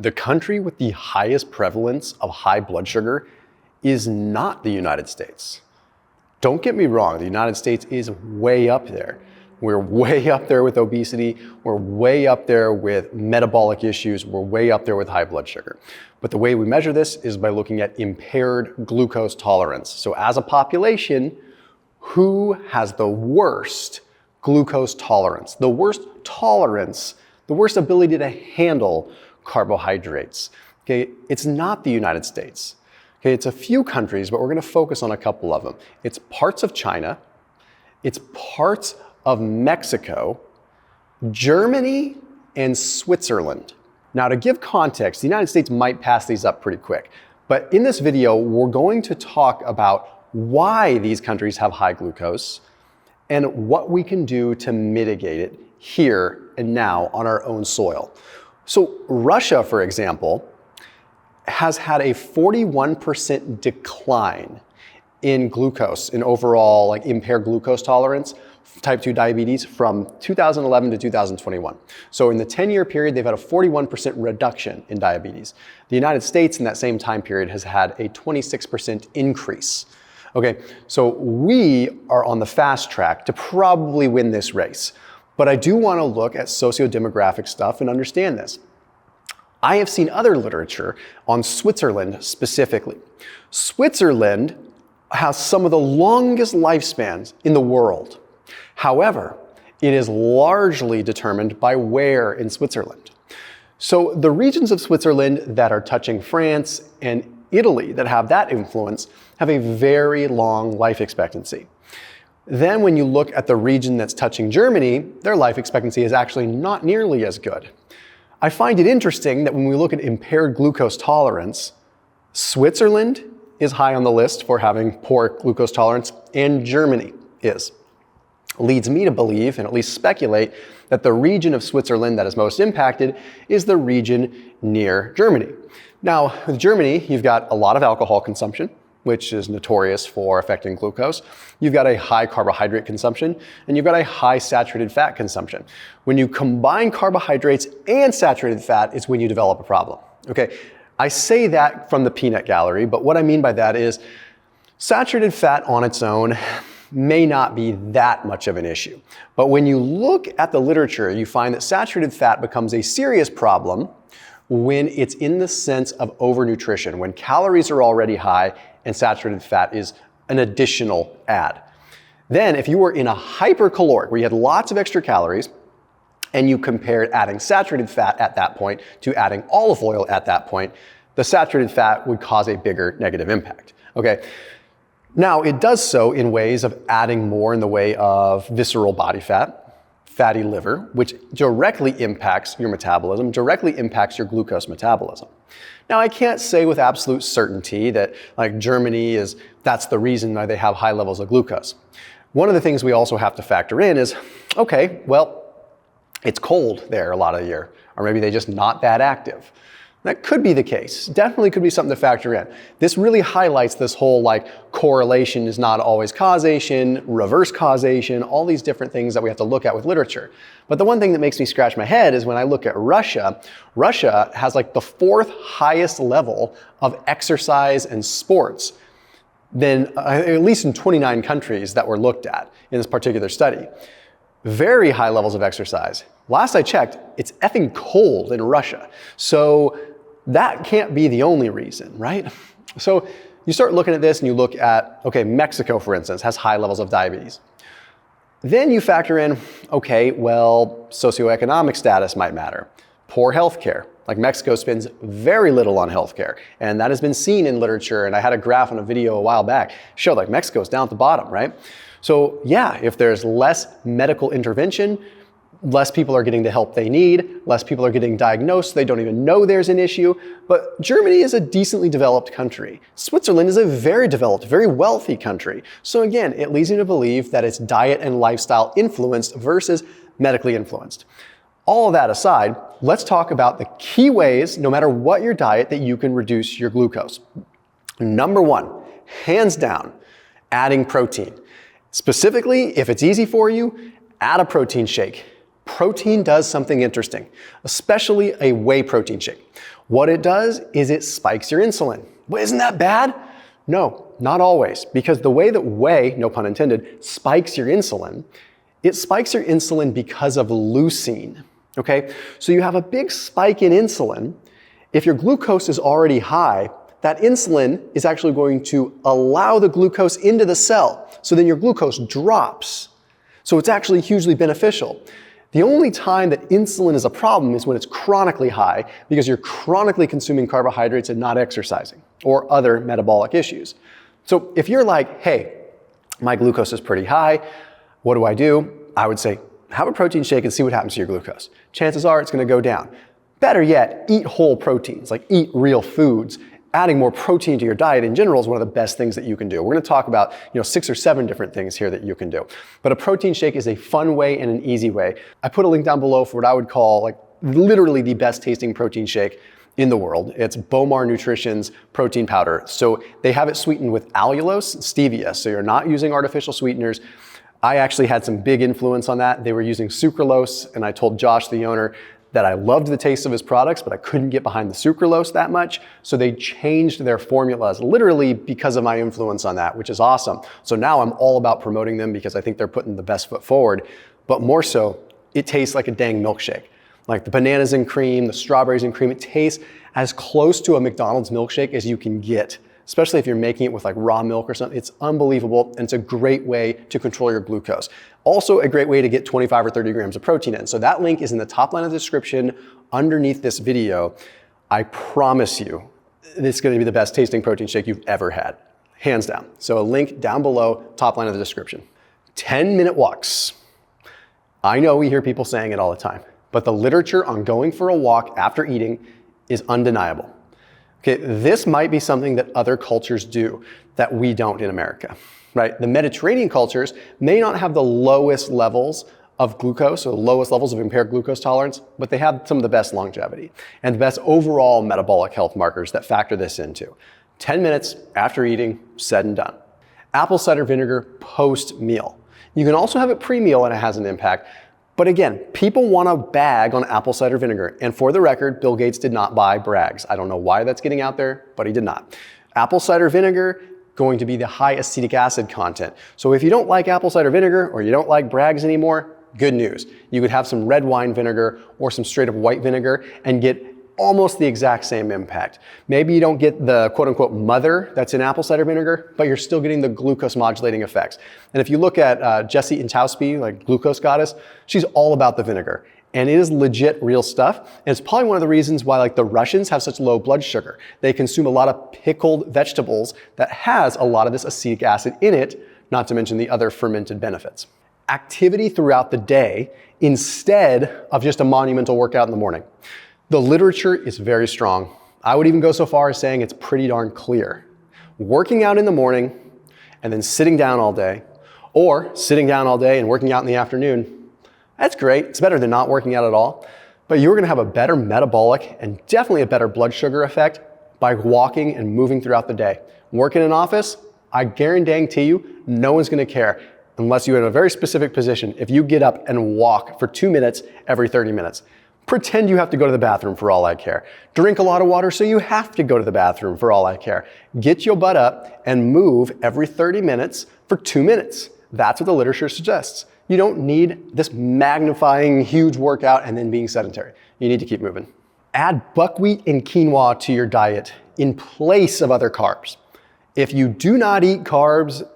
The country with the highest prevalence of high blood sugar is not the United States. Don't get me wrong, the United States is way up there. We're way up there with obesity. We're way up there with metabolic issues. We're way up there with high blood sugar. But the way we measure this is by looking at impaired glucose tolerance. So as a population, who has the worst glucose tolerance, the worst tolerance, the worst ability to handle carbohydrates? Okay, it's not the United States. Okay, it's a few countries, but we're going to focus on a couple of them. It's parts of China, it's parts of Mexico, Germany, and Switzerland. Now, to give context, the United States might pass these up pretty quick, but in this video, we're going to talk about why these countries have high glucose and what we can do to mitigate it here and now on our own soil. So Russia, for example, has had a 41% decline in glucose, in overall impaired glucose tolerance, type 2 diabetes, from 2011 to 2021. So in the 10-year period, they've had a 41% reduction in diabetes. The United States in that same time period has had a 26% increase. Okay, so we are on the fast track to probably win this race. But I do want to look at socio-demographic stuff and understand this. I have seen other literature on Switzerland specifically. Switzerland has some of the longest lifespans in the world. However, it is largely determined by where in Switzerland. So the regions of Switzerland that are touching France and Italy that have that influence have a very long life expectancy. Then when you look at the region that's touching Germany, their life expectancy is actually not nearly as good. I find it interesting that when we look at impaired glucose tolerance, Switzerland is high on the list for having poor glucose tolerance, and Germany is. Leads me to believe, and at least speculate, that the region of Switzerland that is most impacted is the region near Germany. Now, with Germany, you've got a lot of alcohol consumption, which is notorious for affecting glucose. You've got a high carbohydrate consumption, and you've got a high saturated fat consumption. When you combine carbohydrates and saturated fat is when you develop a problem. Okay, I say that from the peanut gallery, but what I mean by that is saturated fat on its own may not be that much of an issue. But when you look at the literature, you find that saturated fat becomes a serious problem when it's in the sense of overnutrition, when calories are already high and saturated fat is an additional add. Then if you were in a hypercaloric, where you had lots of extra calories, and you compared adding saturated fat at that point to adding olive oil at that point, the saturated fat would cause a bigger negative impact. Okay. Now, it does so in ways of adding more in the way of visceral body fat, fatty liver, which directly impacts your metabolism, directly impacts your glucose metabolism. Now, I can't say with absolute certainty that Germany that's the reason why they have high levels of glucose. One of the things we also have to factor in is, okay, well, it's cold there a lot of the year, or maybe they're just not that active. That could be the case. Definitely could be something to factor in. This really highlights this whole correlation is not always causation, reverse causation, all these different things that we have to look at with literature. But the one thing that makes me scratch my head is when I look at Russia, Russia has the fourth highest level of exercise and sports than at least in 29 countries that were looked at in this particular study. Very high levels of exercise. Last I checked, it's effing cold in Russia. So that can't be the only reason, right? So you start looking at this and you look at, okay, Mexico, for instance, has high levels of diabetes. Then you factor in, okay, well, socioeconomic status might matter. Poor healthcare. Mexico spends very little on healthcare, and that has been seen in literature. And I had a graph on a video a while back, showed Mexico's down at the bottom, right? So yeah, if there's less medical intervention, less people are getting the help they need, less people are getting diagnosed, they don't even know there's an issue. But Germany is a decently developed country. Switzerland is a very developed, very wealthy country. So again, it leads me to believe that it's diet and lifestyle influenced versus medically influenced. All of that aside, let's talk about the key ways, no matter what your diet, that you can reduce your glucose. Number one, hands down, adding protein. Specifically, if it's easy for you, add a protein shake. protein does something interesting, especially a whey protein shake. What it does is it spikes your insulin. Well, isn't that bad? No, not always, because the way that whey, no pun intended, spikes your insulin, it spikes your insulin because of leucine, okay? So you have a big spike in insulin. If your glucose is already high, that insulin is actually going to allow the glucose into the cell. So then your glucose drops. So it's actually hugely beneficial. The only time that insulin is a problem is when it's chronically high because you're chronically consuming carbohydrates and not exercising or other metabolic issues. So if you're like, hey, my glucose is pretty high, what do? I would say, have a protein shake and see what happens to your glucose. Chances are it's going to go down. Better yet, eat whole proteins, like eat real foods. Adding more protein to your diet in general is one of the best things that you can do. We're going to talk about 6 or 7 different things here that you can do. But a protein shake is a fun way and an easy way. I put a link down below for what I would call like literally the best tasting protein shake in the world. It's Bowmar Nutrition's protein powder. So they have it sweetened with allulose and stevia. So you're not using artificial sweeteners. I actually had some big influence on that. They were using sucralose, and I told Josh, the owner, that I loved the taste of his products, but I couldn't get behind the sucralose that much. So they changed their formulas literally because of my influence on that, which is awesome. So now I'm all about promoting them because I think they're putting the best foot forward. But more so, it tastes like a dang milkshake. Like the bananas and cream, the strawberries and cream, it tastes as close to a McDonald's milkshake as you can get, especially if you're making it with like raw milk or something. It's unbelievable, and it's a great way to control your glucose. Also a great way to get 25 or 30 grams of protein in. So that link is in the top line of the description underneath this video. I promise you, this is going to be the best tasting protein shake you've ever had, hands down. So a link down below, top line of the description. 10-minute walks. I know we hear people saying it all the time, but the literature on going for a walk after eating is undeniable. Okay, this might be something that other cultures do that we don't in America, right? The Mediterranean cultures may not have the lowest levels of glucose or the lowest levels of impaired glucose tolerance, but they have some of the best longevity and the best overall metabolic health markers that factor this into. 10 minutes after eating, said and done. Apple cider vinegar post-meal. You can also have it pre-meal and it has an impact. But again, people want to bag on apple cider vinegar. And for the record, Bill Gates did not buy Bragg's. I don't know why that's getting out there, but he did not. Apple cider vinegar, going to be the high acetic acid content. So if you don't like apple cider vinegar or you don't like Bragg's anymore, good news. You could have some red wine vinegar or some straight up white vinegar and get almost the exact same impact. Maybe you don't get the quote unquote mother that's in apple cider vinegar, but you're still getting the glucose modulating effects. And if you look at Jessie Intauspe, like glucose goddess, she's all about the vinegar. And it is legit real stuff. And it's probably one of the reasons why like the Russians have such low blood sugar. They consume a lot of pickled vegetables that has a lot of this acetic acid in it, not to mention the other fermented benefits. Activity throughout the day instead of just a monumental workout in the morning. The literature is very strong. I would even go so far as saying it's pretty darn clear. Working out in the morning and then sitting down all day, or sitting down all day and working out in the afternoon, that's great. It's better than not working out at all. But you're gonna have a better metabolic and definitely a better blood sugar effect by walking and moving throughout the day. Work in an office, I guarantee you, no one's gonna care unless you're in a very specific position. If you get up and walk for 2 minutes every 30 minutes, pretend you have to go to the bathroom for all I care. Drink a lot of water so you have to go to the bathroom for all I care. Get your butt up and move every 30 minutes for 2 minutes. That's what the literature suggests. You don't need this magnifying huge workout and then being sedentary. You need to keep moving. Add buckwheat and quinoa to your diet in place of other carbs. If you do not eat carbs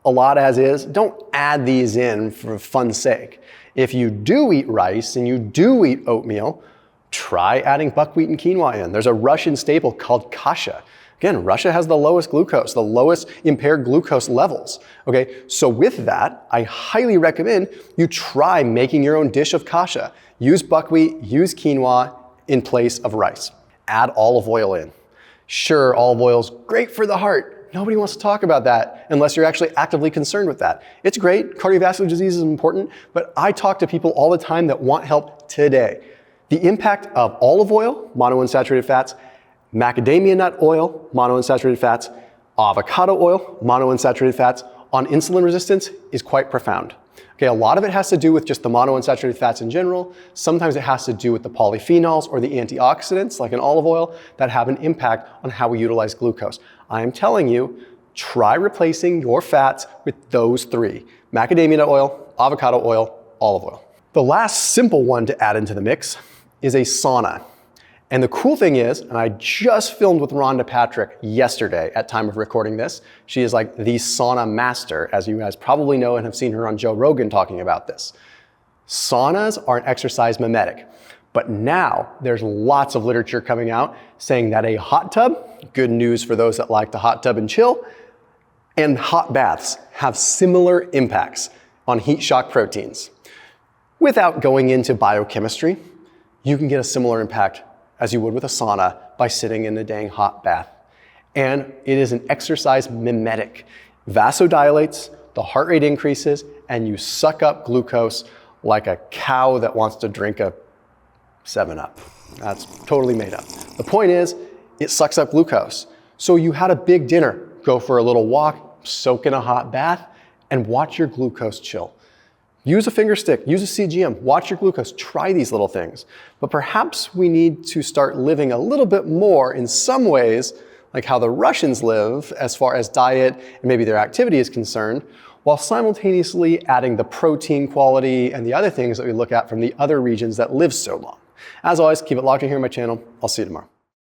a lot as is, don't add these in for fun's sake. If you do eat rice and you do eat oatmeal, try adding buckwheat and quinoa in. There's a Russian staple called Kasha. Again, Russia has the lowest glucose, the lowest impaired glucose levels. Okay, so with that, I highly recommend you try making your own dish of Kasha. Use buckwheat, use quinoa in place of rice. Add olive oil in. Sure, olive oil's great for the heart. Nobody wants to talk about that unless you're actually actively concerned with that. It's great, cardiovascular disease is important, but I talk to people all the time that want help today. The impact of olive oil, monounsaturated fats, macadamia nut oil, monounsaturated fats, avocado oil, monounsaturated fats on insulin resistance is quite profound. Okay, a lot of it has to do with just the monounsaturated fats in general. Sometimes it has to do with the polyphenols or the antioxidants, like in olive oil, that have an impact on how we utilize glucose. I am telling you, try replacing your fats with those three: macadamia nut oil, avocado oil, olive oil. The last simple one to add into the mix is a sauna. And the cool thing is, and I just filmed with Rhonda Patrick yesterday at time of recording this. She is like the sauna master, as you guys probably know and have seen her on Joe Rogan talking about this. Saunas are an exercise mimetic, but now there's lots of literature coming out saying that a hot tub, good news for those that like to hot tub and chill, and hot baths have similar impacts on heat shock proteins. Without going into biochemistry, you can get a similar impact as you would with a sauna by sitting in a dang hot bath. And it is an exercise mimetic. Vasodilates, the heart rate increases, and you suck up glucose like a cow that wants to drink a 7-Up. That's totally made up. The point is, it sucks up glucose. So you had a big dinner, go for a little walk, soak in a hot bath, and watch your glucose chill. Use a finger stick, use a CGM, watch your glucose, try these little things. But perhaps we need to start living a little bit more in some ways like how the Russians live as far as diet and maybe their activity is concerned, while simultaneously adding the protein quality and the other things that we look at from the other regions that live so long. As always, keep it locked in here on my channel. I'll see you tomorrow.